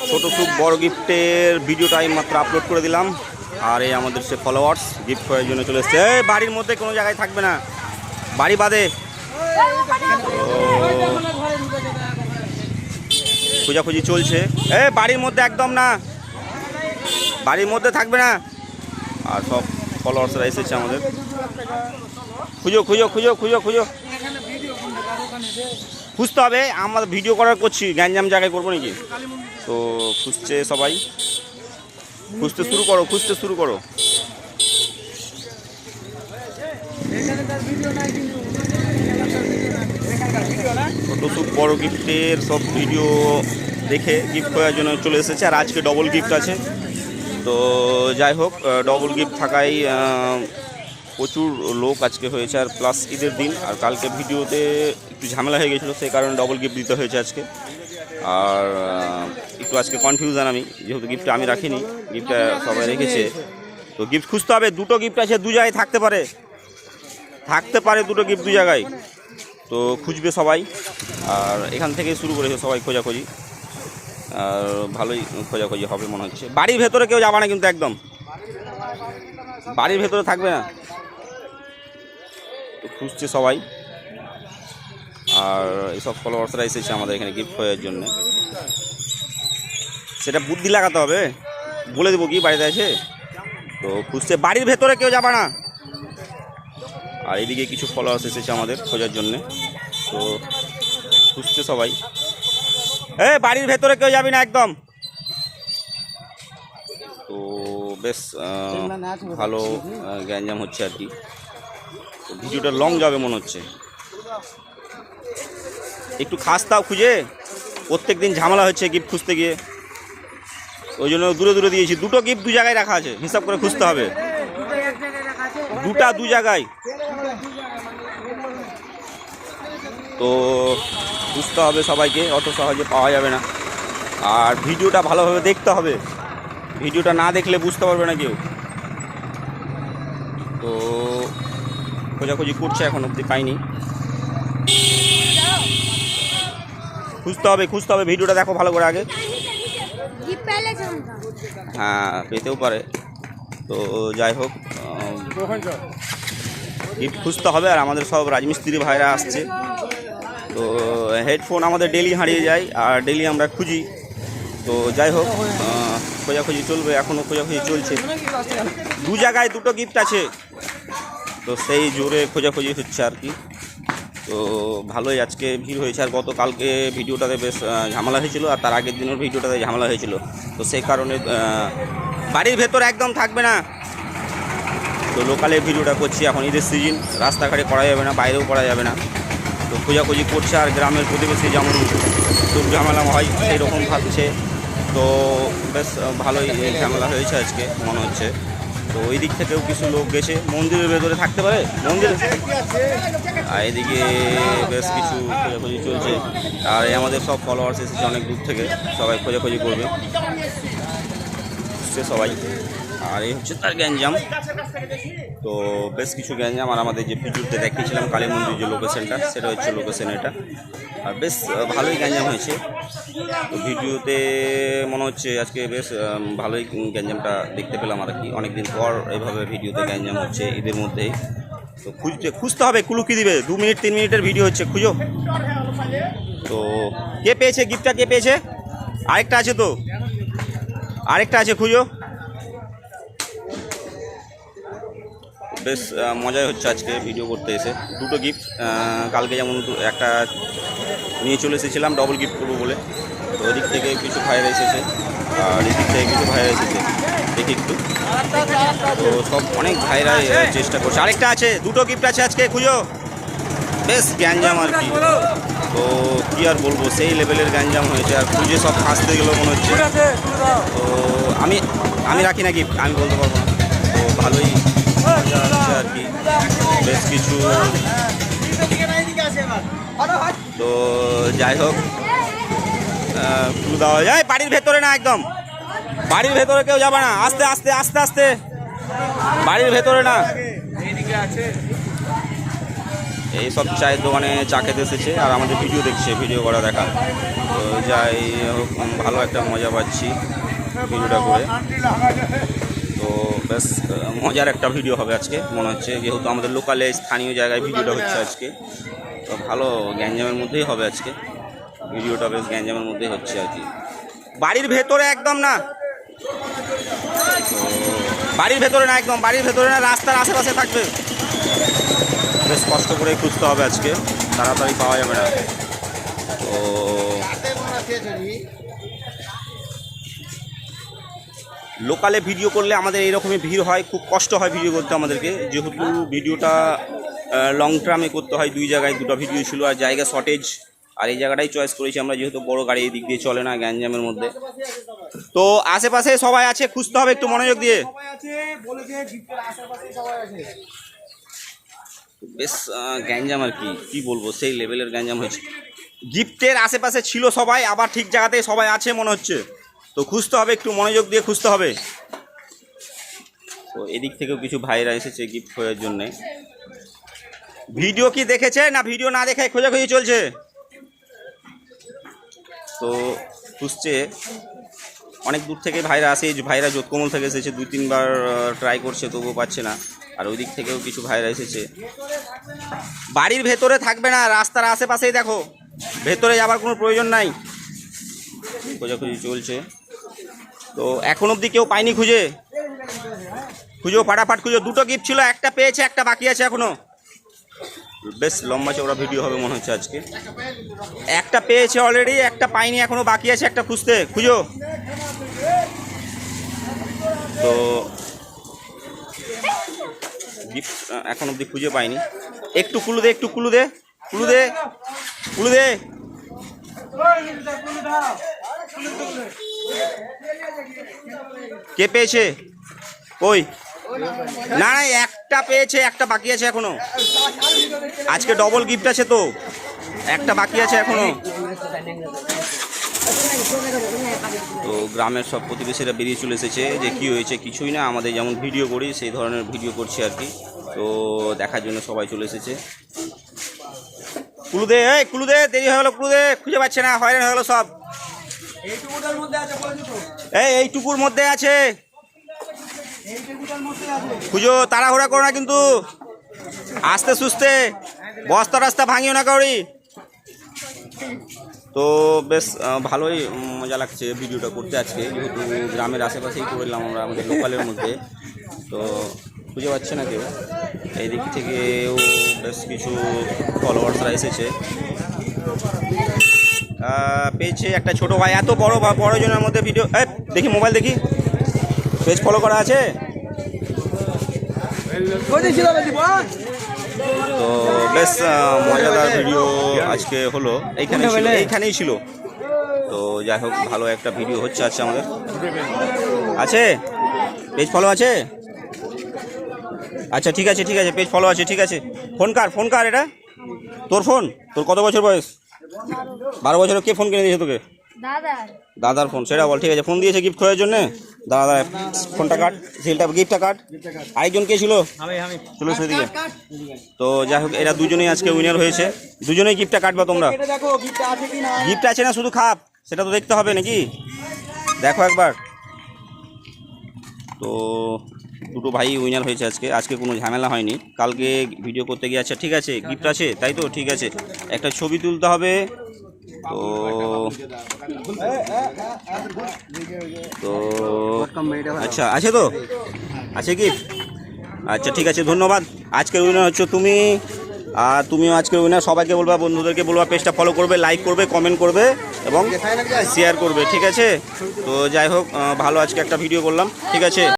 ছোট খুব বড় গিফটের ভিডিওটা আমি মাত্র আপলোড করে দিলাম। আর এই আমাদের সে ফলোয়ার্স গিফট করার জন্য চলে এসছে। বাড়ির মধ্যে কোনো জায়গায় থাকবে না, বাড়ি বাদে। খোঁজাখুঁজি চলছে। বাড়ির মধ্যে একদম না, বাড়ির মধ্যে থাকবে না। আর সব ফলোয়ার্সরা এসেছে আমাদের। খুঁজো খুঁজো খুঁজো খুঁজো খুঁজো, খুঁজতে হবে। আমরা ভিডিও করার করছি, গ্যাঞ্জাম জায়গায় করবো নাকি? তো খুঁজছে সবাই, খুঁজতে শুরু করো, খুঁজতে শুরু করো। ছোট খুব বড় গিফটের সব ভিডিও দেখে গিফট করার জন্য চলে এসেছে। আর আজকে ডবল গিফট আছে। তো যাই হোক, ডবল গিফট থাকায় প্রচুর লোক আজকে হয়েছে। আর প্লাস ঈদের দিন, আর কালকে ভিডিওতে একটু ঝামেলা হয়ে গেছিলো, সেই কারণে ডবল গিফট দিতে হয়েছে আজকে। আর একটু আজকে কনফিউশন আমি, যেহেতু গিফটটা আমি রাখিনি, গিফটটা সবাই রেখেছে। তো গিফট খুঁজতে হবে। দুটো গিফট আছে, দু জায়গায় থাকতে পারে, দুটো গিফট দু জায়গায়। তো খুঁজবে সবাই। আর এখান থেকে শুরু করেছে সবাই খোঁজাখুঁজি। আর ভালোই খোঁজাখুঁজি হবে মনে হচ্ছে। বাড়ির ভেতরে কেউ যাবে না কিন্তু, একদম বাড়ির ভেতরে থাকবে না। তো খুঁজছে সবাই। আর এইসব ফলোয়ার্সরা এসেছে আমাদের এখানে গিফট করার জন্য। সেটা বুদ্ধি লাগাতে হবে, বলে দেবো কি বাড়িতে আছে। তো খুঁজছে, বাড়ির ভেতরে কেউ যাবে না। আর এদিকে কিছু ফলোয়ার্স এসেছে আমাদের খোঁজার জন্য। তো খুঁজছে সবাই। বাড়ির ভেতরে কেউ যাবি না একদম। তো বেশ ভালো গ্যাঞ্জাম হচ্ছে আর কি। তো ভিডিওটা লং যাবে মনে হচ্ছে। একটু খাস্তাও খুঁজে, প্রত্যেক দিন ঝামেলা হচ্ছে গিফট খুঁজতে গিয়ে, ওই জন্য দূরে দূরে দিয়েছি। দুটো গিফট দু জায়গায় রাখা আছে, হিসাব করে খুঁজতে হবে। দুটা দু জায়গায়। তো বুঝতে হবে সবাইকে, অত সহজে পাওয়া যাবে না। আর ভিডিওটা ভালোভাবে দেখতে হবে, ভিডিওটা না দেখলে বুঝতে পারবে না কেউ। তো খোঁজাখুঁজি করছে, এখন অবধি পাইনি। খুঁজতে হবে, ভিডিওটা দেখো ভালো করে আগে। হ্যাঁ, পেতেও পারে। তো যাই হোক, গিফট খুঁজতে হবে। আর আমাদের সব রাজমিস্ত্রি ভাইরা আসছে। তো হেডফোন আমাদের ডেলি হারিয়ে যায়, আর ডেলি আমরা খুঁজি। তো যাই হোক, খোঁজাখুঁজি চলবে, এখনও খোঁজাখুঁজি চলছে। দু জায়গায় দুটো গিফট আছে, তো সেই জোরে খোঁজাখুঁজি হচ্ছে আর কি। তো ভালোই আজকে ভিড় হয়েছে। আর গতকালকে ভিডিওটাতে বেশ ঝামেলা হয়েছিল, আর তার আগের দিনের ভিডিওটাতে ঝামেলা হয়েছিল। তো সেই কারণে বাড়ির ভেতর একদম থাকবে না। তো লোকালে ভিডিওটা করছি, এখন ঈদের সিজন, রাস্তাঘাটে করা যাবে না, বাইরেও করা যাবে না। তো খোঁজাখুঁজি করছে। আর গ্রামের প্রতিবেশী যেমন খুব ঝামেলা হয় সেই রকম ভাবছে। তো বেশ ভালোই ঝামেলা হয়েছে আজকে মনে হচ্ছে। তো ওই দিক থেকেও কিছু লোক গেছে, মন্দিরের ভেতরে থাকতে পারে, মন্দির। আর এদিকে বেশ কিছু খোঁজাখুঁজি চলছে। আর আমাদের সব ফলোয়ার্স এসেছে অনেক দূর থেকে, সবাই খোঁজাখুঁজি করবে সবাই। আর এই হচ্ছে তার গ্যাঞ্জাম। তো বেশ কিছু গ্যাঞ্জাম। আর আমাদের যে ভিডিওতে দেখিয়েছিলাম কালী মন্দির যে লোকেশনটা, সেটা হচ্ছে লোকেশন এটা। আর বেশ ভালোই গ্যাঞ্জাম হয়েছে। তো ভিডিওতে মনে হচ্ছে আজকে বেশ ভালোই গ্যাঞ্জামটা দেখতে পেলাম আর কি। অনেকদিন পর এইভাবে ভিডিওতে গ্যাঞ্জাম হচ্ছে ঈদের মধ্যেই। তো খুঁজতে হবে, ক্লু কি দিবে? 2 মিনিট 3 মিনিটের ভিডিও হচ্ছে, খুঁজো। তো কে পেয়েছে গিফটটা, কে পেয়েছে? আরেকটা আছে, তো আরেকটা আছে, খুঁজো। বেশ মজাই হচ্ছে আজকে ভিডিও করতে এসে। দুটো গিফট, কালকে যেমন একটা নিয়ে চলে এসেছিলাম ডবল গিফট করবো বলে। তো ওদিক থেকে কিছু ভাইরা এসেছে, আর এদিক থেকে কিছু ভাইরা এসেছে, দেখি একটু। তো সব অনেক ভাইরাই চেষ্টা করছে। আরেকটা আছে, দুটো গিফট আছে আজকে, খুঁজো। বেশ গ্যাঞ্জাম আর কি। তো কী আর বলবো, সেই লেভেলের গ্যাঞ্জাম হয়েছে। আর খুঁজে সব ফাঁসতে গেলেও মনে হচ্ছে। তো আমি রাখি না গিফট, আমি বলতে পারবো না। তো ভালোই মজা হচ্ছে আর কি, বেশ কিছু। তো যাই হোক, ক্লু দেওয়া যায়। বাড়ির ভেতরে না, একদম বাড়ির ভেতরে কেউ যাবে না। আস্তে আস্তে আস্তে আস্তে, বাড়ির ভেতরে না। এইসব চায়ের দোকানে চা খেতে এসেছে আর আমাদের ভিডিও দেখছে, ভিডিও করা দেখা। তো যাই হোক, ভালো একটা মজা পাচ্ছি ভিডিওটা করে। তো বেশ মজার একটা ভিডিও হবে আজকে মনে হচ্ছে, যেহেতু আমাদের লোকালে স্থানীয় জায়গায় ভিডিওটা হচ্ছে আজকে। তো ভালো গ্যাঞ্জামের মধ্যেই হবে আজকে ভিডিওটা, বেশ গ্যাঞ্জামের মধ্যেই হচ্ছে আর কি। বাড়ির ভেতরে একদম না, বাড়ির ভেতরে না, একদম বাড়ির ভেতরে না, রাস্তার আশেপাশে থাকবে। বেশ কষ্ট করে খুঁজতে হবে আজকে, তাড়াতাড়ি পাওয়া যাবে না। তো লোকালে ভিডিও করলে আমাদের এইরকমই ভিড় হয়, খুব কষ্ট হয় ভিডিও করতে আমাদেরকে, যেহেতু ভিডিওটা লং টার্মে করতে হয়। 2 জায়গায় 2টা ভিডিও ছিল আর জায়গা শর্টেজ, আর এই জায়গাটাই চয়েস করেছি আমরা, যেহেতু বড় গাড়ি এই দিক দিয়ে চলে না গ্যাঞ্জামের মধ্যে। তো আশেপাশে সবাই আছে, খুঁজতে হবে একটু মনোযোগ দিয়ে। বেশ গ্যাঞ্জাম আর কি বলবো, সেই লেভেলের গ্যাঞ্জাম হয়েছে। গিফটের আশেপাশে ছিল সবাই, আবার ঠিক জায়গাতে সবাই আছে মনে হচ্ছে। তো খুঁজতে হবে, একটু মনোযোগ দিয়ে খুঁজতে হবে। তো এদিক থেকেও কিছু ভাইরা এসেছে গিফট খোঁজার জন্যে। ভিডিও কি দেখেছে না ভিডিও না দেখে খোঁজাখুঁজি চলছে? তো খুঁজছে, অনেক দূর থেকে ভাইরা আসে। ভাইরা যোধকমল থেকে এসেছে, 2-3 বার ট্রাই করছে তবুও পাচ্ছে না। আর ওই দিক থেকেও কিছু ভাইরা এসেছে। বাড়ির ভেতরে থাকবে না, রাস্তার আশেপাশেই দেখো, ভেতরে যাবার কোনো প্রয়োজন নাই। খোঁজাখুঁজি চলছে। তো এখন অবধি কেউ পায়নি, খুঁজো ফাটাফাট খুঁজো। 2টো গিফট ছিল, একটা পেয়েছে, একটা বাকি আছে এখনো। বেশ লম্বা চওড়া ভিডিও হবে মনে হচ্ছে আজকে। একটা পেয়েছে অলরেডি, একটা পাইনি এখনো, বাকি আছে একটা খুঁজো। তো গিফট এখন অবধি খুঁজে পাইনি। একটু ক্লু দে। কে পেয়েছে? কই? না, একটা পেয়েছে, একটা বাকি আছে এখনো। আজকে ডবল গিফট আছে, তো একটা বাকি আছে এখনো। তো গ্রামের সব প্রতিবেশীরা বেরিয়ে চলে এসেছে যে কি হয়েছে, কিছুই না, আমাদের যেমন ভিডিও করি সেই ধরনের ভিডিও করছি আর কি। তো দেখার জন্য সবাই চলে এসেছে। ক্লু দে, দেরি হয়ে গেলো, খুঁজে পাচ্ছে না, হয়রান হয়ে গেলো সব। এইটুকুর মধ্যে আছে, খুঁজো, তাড়াহুড়া করো না কিন্তু, আস্তে সুস্তে, বস্তা ভাঙিও না কাউরি। তো বেশ ভালোই মজা লাগছে ভিডিওটা করতে আজকে, যেহেতু গ্রামের আশেপাশেই করলাম আমরা, আমাদের লোকালের মধ্যে। তো খুঁজে পাচ্ছে না কেউ। এই দিক থেকেও বেশ কিছু ফলোয়ার্সরা এসেছে। পেয়েছে একটা ছোট ভাই, এত বড় জনের মধ্যে ভিডিও। দেখি মোবাইল দেখি, পেজ ফলো করা আছে। তো বেশ মজাদার ভিডিও আজকে হলো, এইখানেই ছিল। তো যাই হোক, ভালো একটা ভিডিও হচ্ছে আজকে আমাদের। আছে পেজ ফলো আছে? আচ্ছা ঠিক আছে, পেজ ফলো আছে, ঠিক আছে। ফোন কার এটা? তোর ফোন? তোর কত বছর বয়স? 12 বছর। কে ফোন কিনে দিয়েছে তোকে? দাদার ফোন, সেটা বল। ঠিক আছে, ফোন দিয়েছে গিফট খোঁজার জন্য। দাদা ফোনটা কাট, সেলটা গিফটটা কাট। আরেকজন কে ছিল? চলো সেদিকে। তো যাই হোক, এরা দুজনেই আজকে উইনার হয়েছে। দুজনেই গিফটটা কাটবা তোমরা। গিফট আছে না শুধু খাপ, সেটা তো দেখতে হবে নাকি, দেখো একবার। তো 2টো ভাই উইনার হয়েছে আজকে কোনো ঝামেলা হয়নি। কালকে ভিডিও করতে গিয়ে, আচ্ছা ঠিক আছে, গিফট আছে তাই তো, ঠিক আছে, একটা ছবি তুলতে হবে। তো আচ্ছা, আছে তো, আছে গিফট। আচ্ছা ঠিক আছে, ধন্যবাদ। আজকের উইনার হচ্ছে তুমি, আর তুমিও আজকের উইনার। সবাইকে বলবা, বন্ধুদেরকে বলবা, পেজটা ফলো করবে, লাইক করবে, কমেন্ট করবে এবং শেয়ার করবে, ঠিক আছে। তো যাই হোক, ভালো আজকে একটা ভিডিও করলাম, ঠিক আছে।